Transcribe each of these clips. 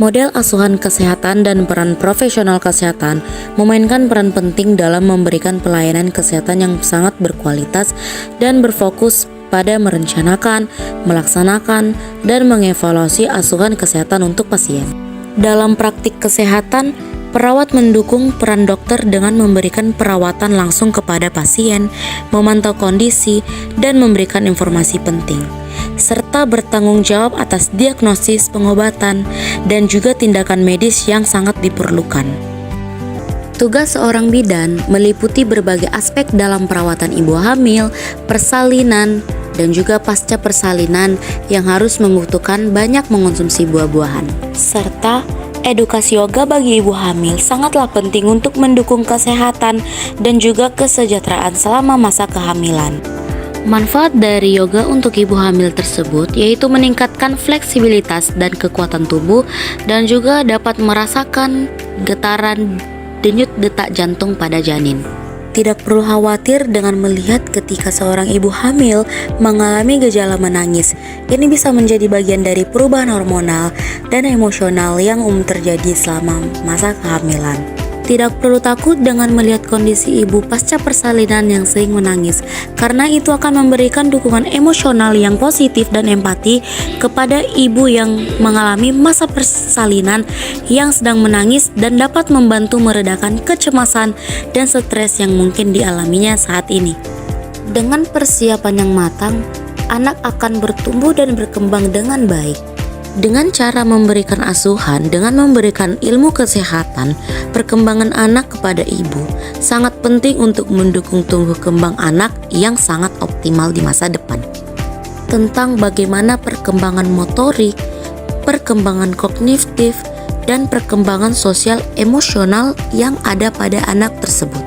Model asuhan kesehatan dan peran profesional kesehatan memainkan peran penting dalam memberikan pelayanan kesehatan yang sangat berkualitas dan berfokus pada merencanakan, melaksanakan, dan mengevaluasi asuhan kesehatan untuk pasien. Dalam praktik kesehatan, perawat mendukung peran dokter dengan memberikan perawatan langsung kepada pasien, memantau kondisi, dan memberikan informasi penting, serta bertanggung jawab atas diagnosis, pengobatan, dan juga tindakan medis yang sangat diperlukan. Tugas seorang bidan meliputi berbagai aspek dalam perawatan ibu hamil, persalinan, dan juga pasca persalinan yang harus membutuhkan banyak mengonsumsi buah-buahan. Serta edukasi yoga bagi ibu hamil sangatlah penting untuk mendukung kesehatan dan juga kesejahteraan selama masa kehamilan. Manfaat dari yoga untuk ibu hamil tersebut yaitu meningkatkan fleksibilitas dan kekuatan tubuh dan juga dapat merasakan getaran denyut detak jantung pada janin. Tidak perlu khawatir dengan melihat ketika seorang ibu hamil mengalami gejala menangis. Ini bisa menjadi bagian dari perubahan hormonal dan emosional yang terjadi selama masa kehamilan. Tidak perlu takut dengan melihat kondisi ibu pasca persalinan yang sering menangis, karena itu akan memberikan dukungan emosional yang positif dan empati kepada ibu yang mengalami masa persalinan yang sedang menangis dan dapat membantu meredakan kecemasan dan stres yang mungkin dialaminya saat ini. Dengan persiapan yang matang, anak akan bertumbuh dan berkembang dengan baik. Dengan cara memberikan asuhan, dengan memberikan ilmu kesehatan, perkembangan anak kepada ibu sangat penting untuk mendukung tumbuh kembang anak yang sangat optimal di masa depan. Tentang bagaimana perkembangan motorik, perkembangan kognitif, dan perkembangan sosial emosional yang ada pada anak tersebut.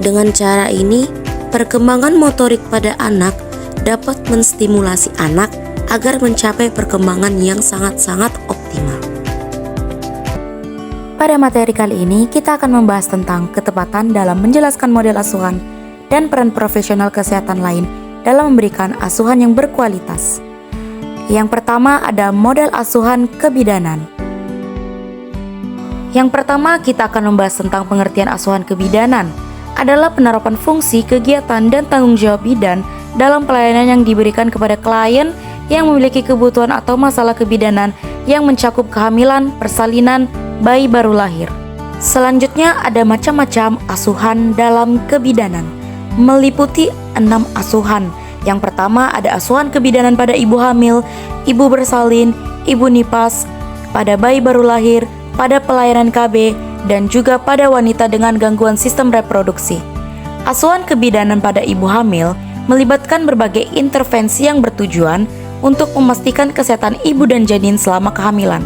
Dengan cara ini, perkembangan motorik pada anak dapat menstimulasi anak agar mencapai perkembangan yang sangat-sangat optimal. Pada materi kali ini, kita akan membahas tentang ketepatan dalam menjelaskan model asuhan dan peran profesional kesehatan lain dalam memberikan asuhan yang berkualitas. Yang pertama ada model asuhan kebidanan. Yang pertama kita akan membahas tentang pengertian asuhan kebidanan adalah penerapan fungsi, kegiatan, dan tanggung jawab bidan dalam pelayanan yang diberikan kepada klien yang memiliki kebutuhan atau masalah kebidanan yang mencakup kehamilan, persalinan, bayi baru lahir. Selanjutnya ada macam-macam asuhan dalam kebidanan, meliputi 6 asuhan. Yang pertama ada asuhan kebidanan pada ibu hamil, ibu bersalin, ibu nipas, pada bayi baru lahir, pada pelayanan KB, dan juga pada wanita dengan gangguan sistem reproduksi. Asuhan kebidanan pada ibu hamil melibatkan berbagai intervensi yang bertujuan untuk memastikan kesehatan ibu dan janin selama kehamilan.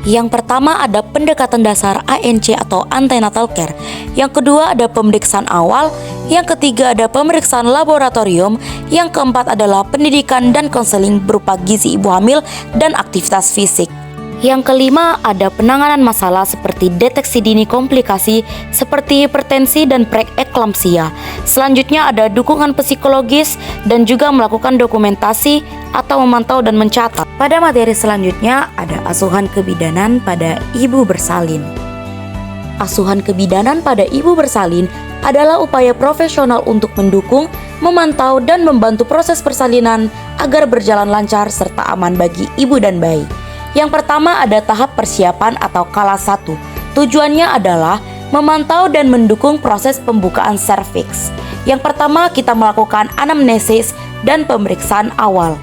Yang pertama ada pendekatan dasar ANC atau antenatal care. Yang kedua ada pemeriksaan awal. Yang ketiga ada pemeriksaan laboratorium. Yang keempat adalah pendidikan dan konseling berupa gizi ibu hamil dan aktivitas fisik. Yang kelima ada penanganan masalah seperti deteksi dini komplikasi seperti hipertensi dan preeklamsia. Selanjutnya ada dukungan psikologis dan juga melakukan dokumentasi atau memantau dan mencatat. Pada materi selanjutnya ada asuhan kebidanan pada ibu bersalin. Asuhan kebidanan pada ibu bersalin adalah upaya profesional untuk mendukung, memantau, dan membantu proses persalinan agar berjalan lancar serta aman bagi ibu dan bayi. Yang pertama ada tahap persiapan atau kala 1. Tujuannya adalah memantau dan mendukung proses pembukaan serviks. Yang pertama kita melakukan anamnesis dan pemeriksaan awal.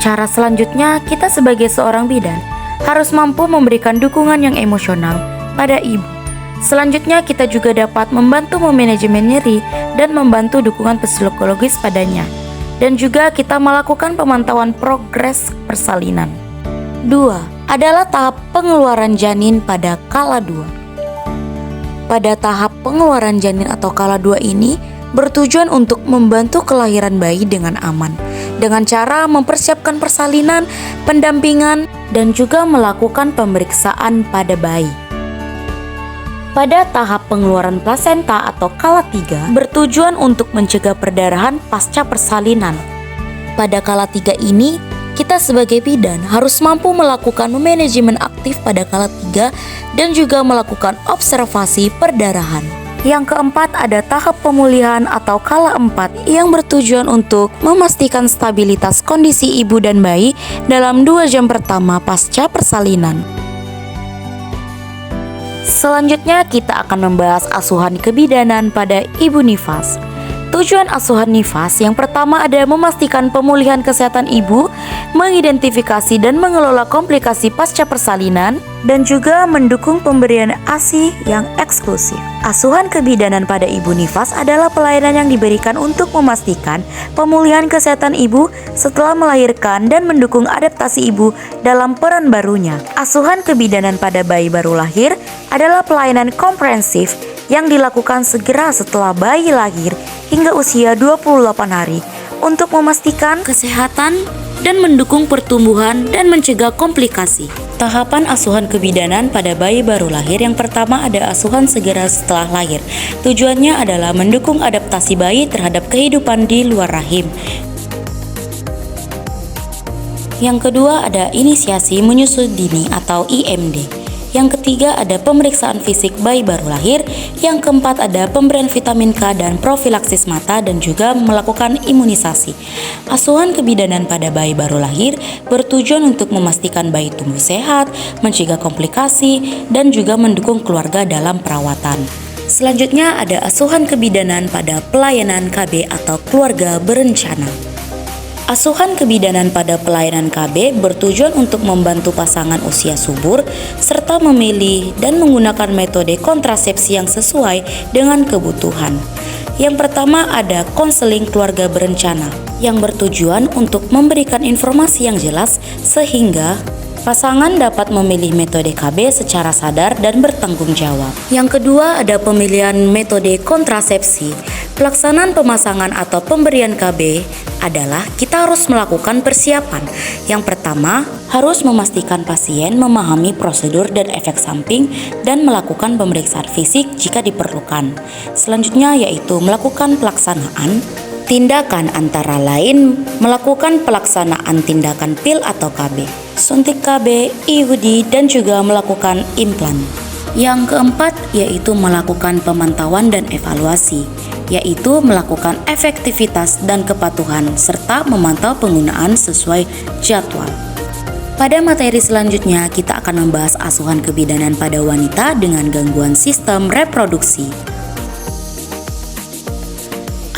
Cara selanjutnya kita sebagai seorang bidan harus mampu memberikan dukungan yang emosional pada ibu. Selanjutnya kita juga dapat membantu memanajemen nyeri dan membantu dukungan psikologis padanya. Dan juga kita melakukan pemantauan progres persalinan. 2. Adalah tahap pengeluaran janin pada kala 2. Pada tahap pengeluaran janin atau kala 2 ini bertujuan untuk membantu kelahiran bayi dengan aman dengan cara mempersiapkan persalinan, pendampingan, dan juga melakukan pemeriksaan pada bayi. Pada tahap pengeluaran plasenta atau kala 3 bertujuan untuk mencegah perdarahan pasca persalinan. Pada kala 3 ini Kita sebagai bidan harus mampu melakukan manajemen aktif pada kala 3 dan juga melakukan observasi perdarahan. Yang keempat ada tahap pemulihan atau kala 4 yang bertujuan untuk memastikan stabilitas kondisi ibu dan bayi dalam 2 jam pertama pasca persalinan. Selanjutnya kita akan membahas asuhan kebidanan pada ibu nifas. Tujuan asuhan nifas yang pertama ada memastikan pemulihan kesehatan ibu, mengidentifikasi dan mengelola komplikasi pasca persalinan, dan juga mendukung pemberian ASI yang eksklusif. Asuhan kebidanan pada ibu nifas adalah pelayanan yang diberikan untuk memastikan pemulihan kesehatan ibu setelah melahirkan dan mendukung adaptasi ibu dalam peran barunya. Asuhan kebidanan pada bayi baru lahir adalah pelayanan komprehensif yang dilakukan segera setelah bayi lahir hingga usia 28 hari untuk memastikan kesehatan dan mendukung pertumbuhan dan mencegah komplikasi. Tahapan asuhan kebidanan pada bayi baru lahir yang pertama ada asuhan segera setelah lahir. Tujuannya adalah mendukung adaptasi bayi terhadap kehidupan di luar rahim. Yang kedua ada inisiasi menyusui dini atau IMD. Yang ketiga ada pemeriksaan fisik bayi baru lahir. Yang keempat ada pemberian vitamin K dan profilaksis mata dan juga melakukan imunisasi. Asuhan kebidanan pada bayi baru lahir bertujuan untuk memastikan bayi tumbuh sehat, mencegah komplikasi, dan juga mendukung keluarga dalam perawatan. Selanjutnya ada asuhan kebidanan pada pelayanan KB atau keluarga berencana. Asuhan kebidanan pada pelayanan KB bertujuan untuk membantu pasangan usia subur serta memilih dan menggunakan metode kontrasepsi yang sesuai dengan kebutuhan. Yang pertama ada konseling keluarga berencana yang bertujuan untuk memberikan informasi yang jelas sehingga pasangan dapat memilih metode KB secara sadar dan bertanggung jawab. Yang kedua ada pemilihan metode kontrasepsi. Pelaksanaan pemasangan atau pemberian KB adalah kita harus melakukan persiapan. Yang pertama, harus memastikan pasien memahami prosedur dan efek samping dan melakukan pemeriksaan fisik jika diperlukan. Selanjutnya yaitu melakukan pelaksanaan tindakan antara lain melakukan pelaksanaan tindakan pil atau KB, suntik KB, IUD, dan juga melakukan implan. Yang keempat yaitu melakukan pemantauan dan evaluasi, yaitu melakukan efektivitas dan kepatuhan serta memantau penggunaan sesuai jadwal. Pada materi selanjutnya kita akan membahas asuhan kebidanan pada wanita dengan gangguan sistem reproduksi.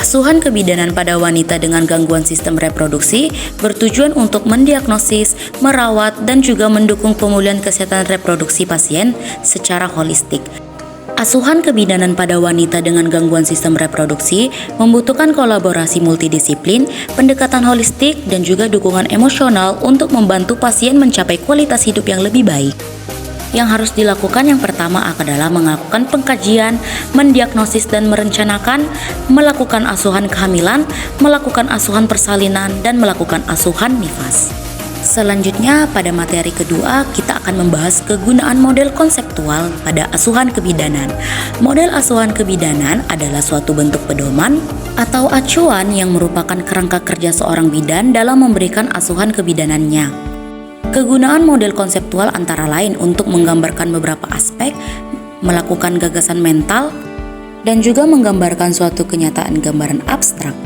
Asuhan kebidanan pada wanita dengan gangguan sistem reproduksi bertujuan untuk mendiagnosis, merawat, dan juga mendukung pemulihan kesehatan reproduksi pasien secara holistik. Asuhan kebidanan pada wanita dengan gangguan sistem reproduksi membutuhkan kolaborasi multidisiplin, pendekatan holistik, dan juga dukungan emosional untuk membantu pasien mencapai kualitas hidup yang lebih baik. Yang harus dilakukan yang pertama adalah melakukan pengkajian, mendiagnosis dan merencanakan, melakukan asuhan kehamilan, melakukan asuhan persalinan, dan melakukan asuhan nifas. Selanjutnya pada materi kedua kita akan membahas kegunaan model konseptual pada asuhan kebidanan. Model asuhan kebidanan adalah suatu bentuk pedoman atau acuan yang merupakan kerangka kerja seorang bidan dalam memberikan asuhan kebidanannya. Kegunaan model konseptual antara lain untuk menggambarkan beberapa aspek, melakukan gagasan mental, dan juga menggambarkan suatu kenyataan gambaran abstrak.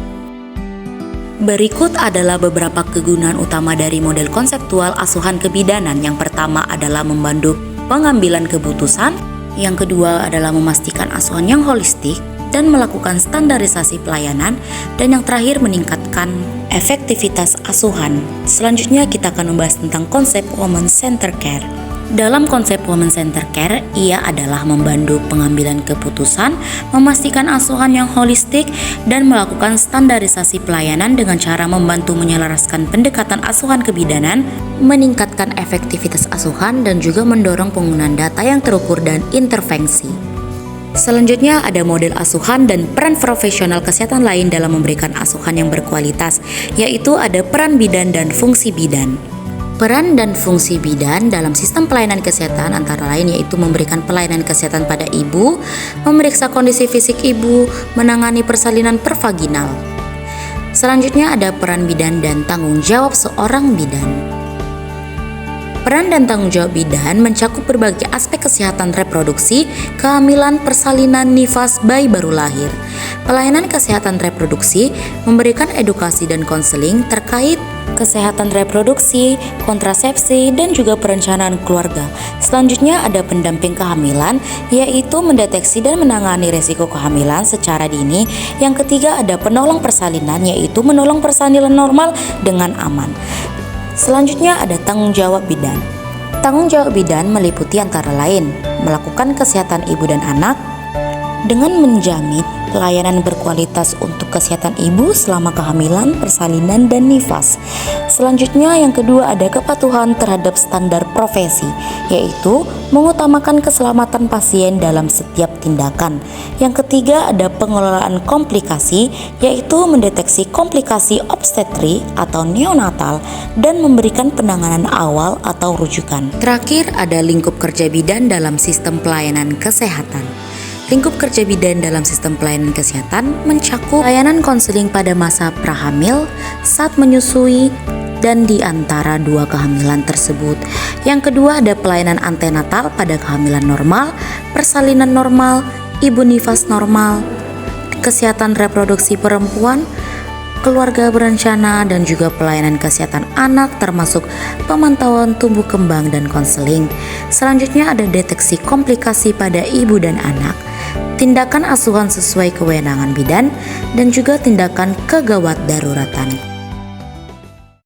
Berikut adalah beberapa kegunaan utama dari model konseptual asuhan kebidanan. Yang pertama adalah membantu pengambilan keputusan, yang kedua adalah memastikan asuhan yang holistik, dan melakukan standarisasi pelayanan, dan yang terakhir meningkatkan efektivitas asuhan. Selanjutnya kita akan membahas tentang konsep Women Center Care. Dalam konsep Women Center Care, ia adalah membantu pengambilan keputusan, memastikan asuhan yang holistik, dan melakukan standarisasi pelayanan dengan cara membantu menyelaraskan pendekatan asuhan kebidanan, meningkatkan efektivitas asuhan, dan juga mendorong penggunaan data yang terukur dan intervensi. Selanjutnya ada model asuhan dan peran profesional kesehatan lain dalam memberikan asuhan yang berkualitas, yaitu ada peran bidan dan fungsi bidan. Peran dan fungsi bidan dalam sistem pelayanan kesehatan antara lain yaitu memberikan pelayanan kesehatan pada ibu, memeriksa kondisi fisik ibu, menangani persalinan pervaginal. Selanjutnya ada peran bidan dan tanggung jawab seorang bidan. Peran dan tanggung jawab bidan mencakup berbagai aspek kesehatan reproduksi, kehamilan, persalinan, nifas, bayi baru lahir. Pelayanan kesehatan reproduksi memberikan edukasi dan konseling terkait kesehatan reproduksi, kontrasepsi, dan juga perencanaan keluarga. Selanjutnya ada pendamping kehamilan, yaitu mendeteksi dan menangani resiko kehamilan secara dini. Yang ketiga ada penolong persalinan, yaitu menolong persalinan normal dengan aman. Selanjutnya ada tanggung jawab bidan. Tanggung jawab bidan meliputi antara lain melakukan kesehatan ibu dan anak dengan menjamin pelayanan berkualitas untuk kesehatan ibu selama kehamilan, persalinan, dan nifas. Selanjutnya yang kedua ada kepatuhan terhadap standar profesi, yaitu mengutamakan keselamatan pasien dalam setiap tindakan. Yang ketiga ada pengelolaan komplikasi, yaitu mendeteksi komplikasi obstetri atau neonatal dan memberikan penanganan awal atau rujukan. Terakhir ada lingkup kerja bidan dalam sistem pelayanan kesehatan. Lingkup kerja bidan dalam sistem pelayanan kesehatan mencakup layanan konseling pada masa prahamil, saat menyusui, dan di antara dua kehamilan tersebut. Yang kedua ada pelayanan antenatal pada kehamilan normal, persalinan normal, ibu nifas normal, kesehatan reproduksi perempuan, keluarga berencana, dan juga pelayanan kesehatan anak termasuk pemantauan tumbuh kembang dan konseling. Selanjutnya ada deteksi komplikasi pada ibu dan anak, tindakan asuhan sesuai kewenangan bidan, dan juga tindakan kegawat daruratan.